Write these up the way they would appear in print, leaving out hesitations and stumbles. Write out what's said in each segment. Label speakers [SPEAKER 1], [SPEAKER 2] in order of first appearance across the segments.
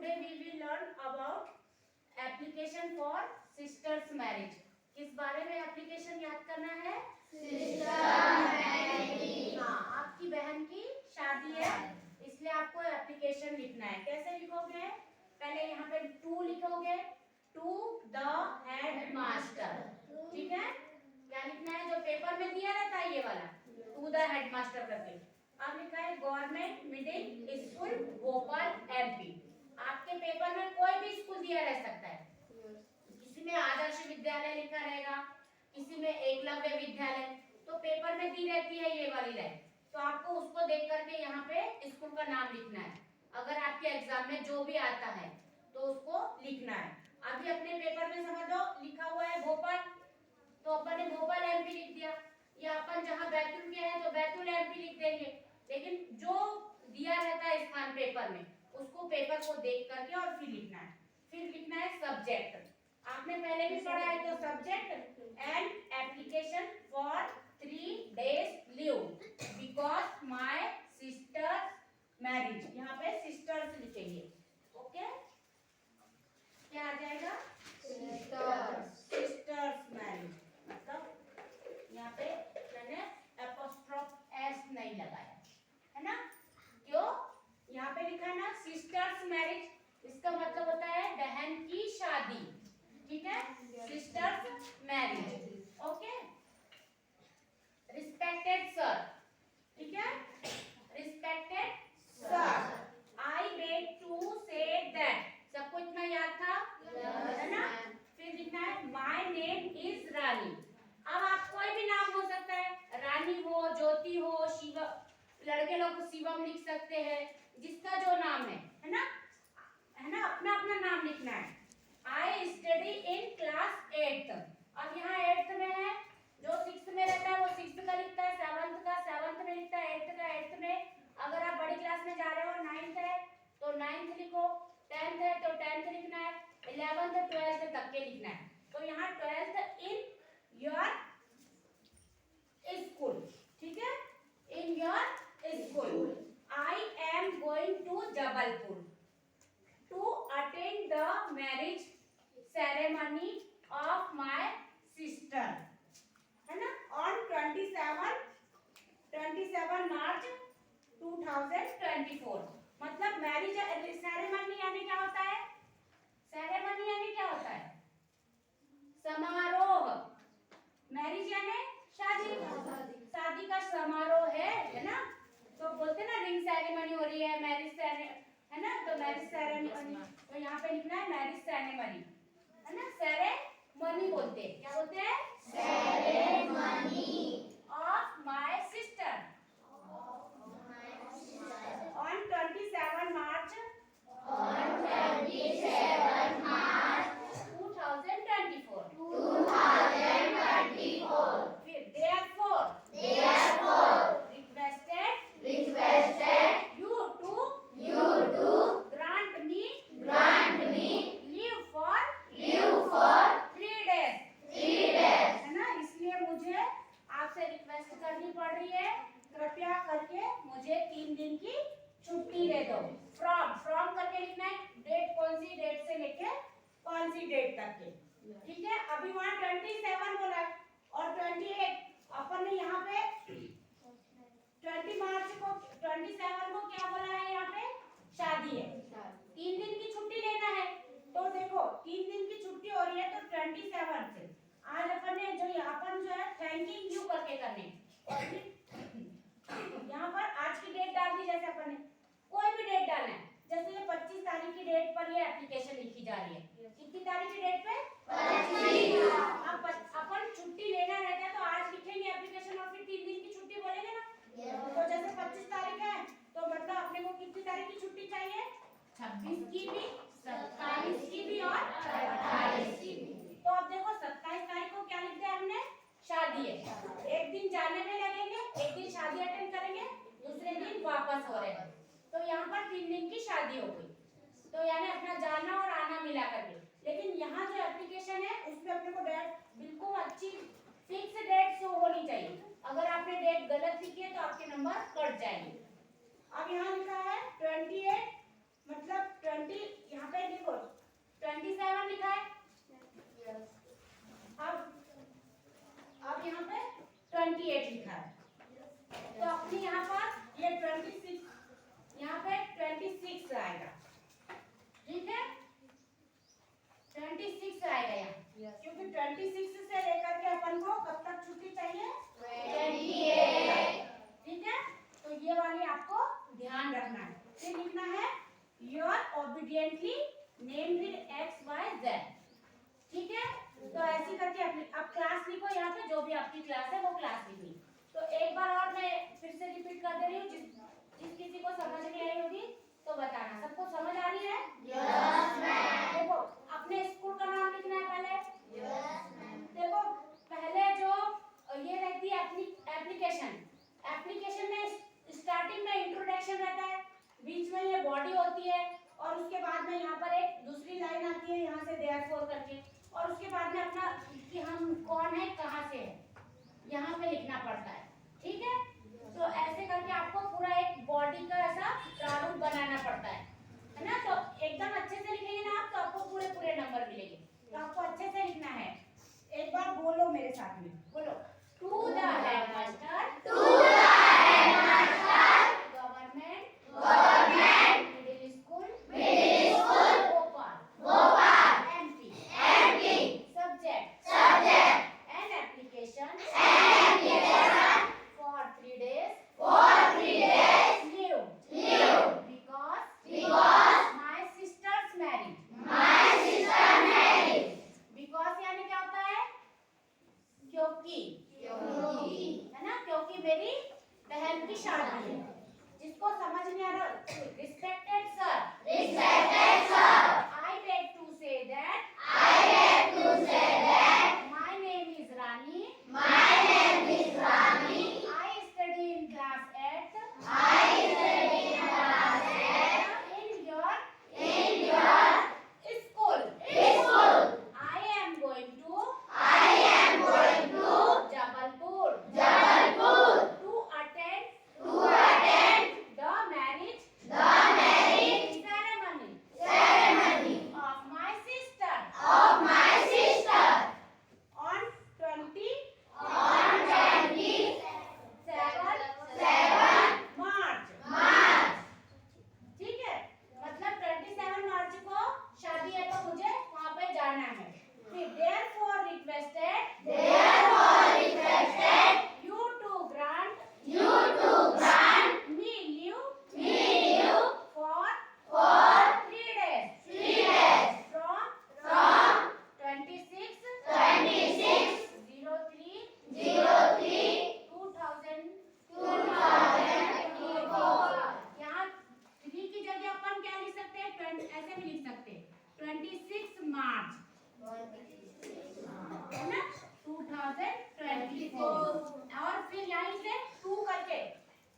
[SPEAKER 1] today we will learn about application for sisters marriage. किस बारे में एप्लीकेशन याद करना है? Sister marriage. हाँ, आपकी बहन की शादी है, इसलिए आपको एप्लीकेशन लिखना है। कैसे लिखोगे? पहले यहाँ पे टू लिखोगे, टू द हेड मास्टर। ठीक है, क्या लिखना है? जो पेपर में दिया रहता है ये वाला, टू द हेड मास्टर करके। अब लिखा है government middle school Bhopal MP. आपके पेपर में कोई भी स्कूल दिया रह सकता है, किसी में आदर्श विद्यालय लिखा रहेगा, किसी में एकलव्य विद्यालय, तो पेपर में दी रहती है ये वाली लाइन, तो आपको उसको देख करके यहाँ पे स्कूल का नाम लिखना है। अगर आपके एग्जाम में जो भी आता है तो उसको लिखना है। अभी अपने पेपर में समझो लिखा हुआ है भोपाल, तो अपन ने भोपाल एमपी लिख दिया, या अपन जहाँ बैतूल के हैं तो बैतूल एमपी लिख देंगे। लेकिन जो दिया रहता है स्थान पेपर में, उसको पेपर को देख करके और फिर लिखना है। फिर लिखना है सब्जेक्ट। आपने पहले भी पढ़ा है, तो subject and application for 3 days leave because my sister marriage. यहाँ पे सिस्टर्स लिखेंगे। ओके, क्या आ जाएगा? Sisters marriage. मतलब यहाँ पे मैंने एपोस्ट्रोफ एस नहीं लगाया है ना, क्यों? यहाँ पे लिखा है ना सिस्टर्स मैरिज, इसका मतलब होता है बहन की शादी। ठीक है, sisters marriage. Okay, respected sir. ठीक है, respected sir, I beg to say that. सबको इतना याद था है ना? फिर लिखना है माय नेम इज रानी। अब आप कोई भी नाम हो सकता है, रानी हो, ज्योति हो, शिव, लड़के लोग शिवम लिख सकते हैं, जिसका जो नाम है ना, अपना अपना नाम लिखना है। I study in class 8। अब यहाँ 8th में है, जो 6th में रहता है वो 6th का लिखता है, 7th का 7th में लिखता है, 8th का 8th में। अगर आप बड़ी क्लास में जा रहे हो, 9th है तो 9th लिखो, 10th है तो 10th लिखना है, 11th 12th तक के लिखना है। तो यहाँ 12th इन योर स्कूल। ठीक है, in your school. I am going to Jabalpur to attend the marriage ceremony of my sister, है ना, ऑन 27 मार्च 2024। मतलब मैरिज सेरेमनी यानी क्या होता है? सेरेमनी यानी क्या होता है? समारोह। मैरिज यानी शादी, शादी का समारोह है ना। तो बोलते ना रिंग सेरेमनी हो रही है, मैरिज है ना, तो मैरिज सेरेमनी, तो यहाँ पे लिखना है मैरिज सेरेमनी, है ना। सेरेमनी बोलते हैं, क्या बोलते हैं? Ceremony of my sister on 27 मार्च 2024। फिर therefore requested you to grant me leave for 3 days, है ना। इसलिए मुझे आपसे रिक्वेस्ट करनी पड़ रही है, कृपया करके मुझे 3 दिन की छुट्टी दे दो। फ्रॉम करके लिखना है, डेट कौन सी डेट से लेके कौन सी डेट तक के। ठीक है, अभी वहां 27 बोला है और 28 अपन ने यहाँ पे 27 को क्या बोला है? यहाँ पे शादी है, 3 दिन की छुट्टी लेना है। तो देखो 3 दिन की छुट्टी हो रही है, तो 27 से आज अपन ने जो है थैंकिंग यू करके करने, और फिर यहाँ पर आज की डेट डाल दी। जैसे अपन ने कोई भी डेट डालना है, जैसे ये 25 तारीख की डेट पर ये एप्लीकेशन लिखी जा रही है। कितनी तारीख की डेट पे? 25। अब अपन छुट्टी लेना रहता है तो आज लिखेंगे एप्लीकेशन और फिर 3 दिन की छुट्टी बोलेंगे ना। तो जैसे 25 तारीख है तो मतलब अपने को कितनी तारीख की छुट्टी चाहिए? 26 की भी, 27 की भी और 28 की भी। तो अब देखो 27 तारीख को क्या लिख दिया हमने? शादी है। एक दिन जाने में लगेंगे, एक दिन शादी अटेंड करेंगे, दूसरे दिन वापस हो रहे हैं, तो यहाँ पर 3 दिन की शादी हो गई। तो यानी अपना जाना और आना मिला करके। लेकिन यहाँ जो एप्लीकेशन है उसमें अपने को डेट बिल्कुल अच्छी फिक्स डेट शो होनी चाहिए। अगर आपने डेट गलत लिखी है तो आपके नंबर कट जाएंगे। अब यहाँ लिखा है 28, मतलब 20, यहाँ पे 26 आएगा, ठीक है, 26 आएगा यहाँ, क्योंकि 26 से लेकर के अपन को कब तक छुट्टी चाहिए? 28, ठीक है। तो ये वाली आपको ध्यान रखना है। फिर लिखना है your obediently named X Y Z, ठीक है। तो ऐसी करके अपनी अब क्लास लिखो, यहाँ पे जो भी आपकी क्लास है वो क्लास लिखनी। तो एक बार और मैं फिर से रिपीट कर दे रही हूँ, जिस किसी को समझ नहीं आई होगी तो बताना। सबको समझ आ रही है? Yes ma'am. देखो अपने स्कूल का नाम लिखना है पहले। Yes ma'am. देखो पहले जो ये रहती है एप्लीकेशन, एप्लीकेशन में स्टार्टिंग में इंट्रोडक्शन रहता है, बीच में ये बॉडी होती है, और उसके बाद में यहाँ पर एक दूसरी लाइन आती है यहाँ से देयरफॉर करके, और उसके बाद में अपना कि हम कौन है कहाँ से है यहाँ पे लिखना पड़ता है, ठीक है। तो ऐसे करके आपको पूरा एक बॉडी का ऐसा प्रारूप बनाना पड़ता है ना। तो एकदम अच्छे से लिखेंगे ना आप, तो आपको पूरे पूरे नंबर मिलेंगे। तो आपको अच्छे से लिखना है। एक बार बोलो मेरे साथ में, बोलो to the headmaster, to the headmaster, government middle school, Bhopal, MP, subject and application for 3 days, leave because my sister's married, because यानी क्या होता है? क्योंकि है ना, क्योंकि मेरी बहन की शादी है। जिसको समझ नहीं आ रहा, respected sir, I beg to say that my name is Rani, I study in class 8, in your school, I am going to Jabalpur to attend the marriage ceremony of my sister on 27 मार्च, ठीक है। मतलब 27 मार्च को शादी है तो मुझे वहाँ पे जाना है। फिर therefore requested you to grant me leave for 3 days from 26/03/2024। यहाँ 3 की जगह अपन क्या लिख सकते हैं? ऐसे भी लिख सकते हैं 26 मार्च, है ना, 2024। और फिर यहीं से 2 करके,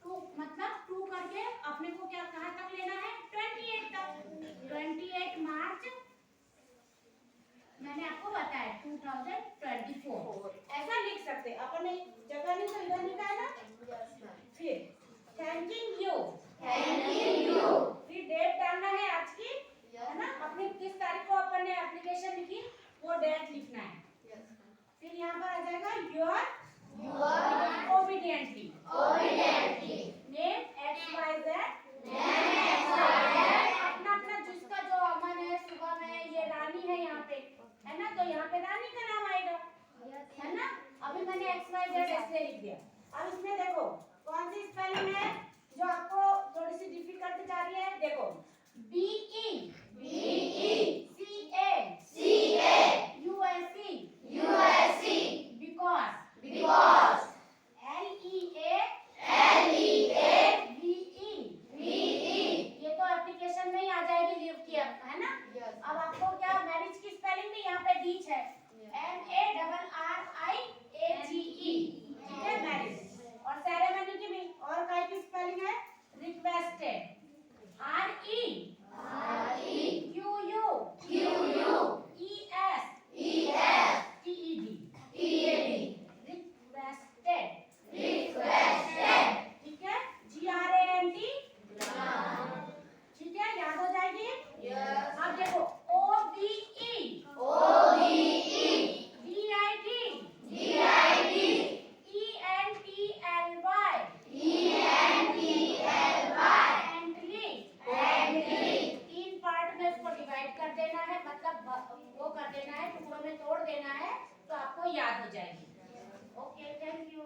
[SPEAKER 1] 2 मतलब 2 करके अपने को क्या कहाँ तक लेना है? 28 तक। 28 मार्च मैंने आपको बताया 2024, ऐसा लिख सकते हैं अपन। एक जगह नहीं तो इधर लिखा है ना। फिर थैंकिंग यू, फिर डेट डालना है आज की, है ना। अपनी किस तारीख को अपन ने एप्लीकेशन लिखी वो डेट लिखना है। फिर यहाँ पर आ जाएगा योर ओबीडियंटली नेम XYZ, अपना अपना जिसका जो अमन है, सुबह में ये रानी है यहाँ पे, है ना, तो यहाँ पे रानी का नाम आएगा, है ना। अभी मैंने XYZ ऐसे लिख दिया। अब इसमें देखो कौन सी स्पेलिंग है जो आपको थोड़ी सी डिफिकल्ट जा रही है। देखो BE CA USE because LEA टुकड़ों में तोड़ देना है तो आपको याद हो जाएगी। Okay, thank you.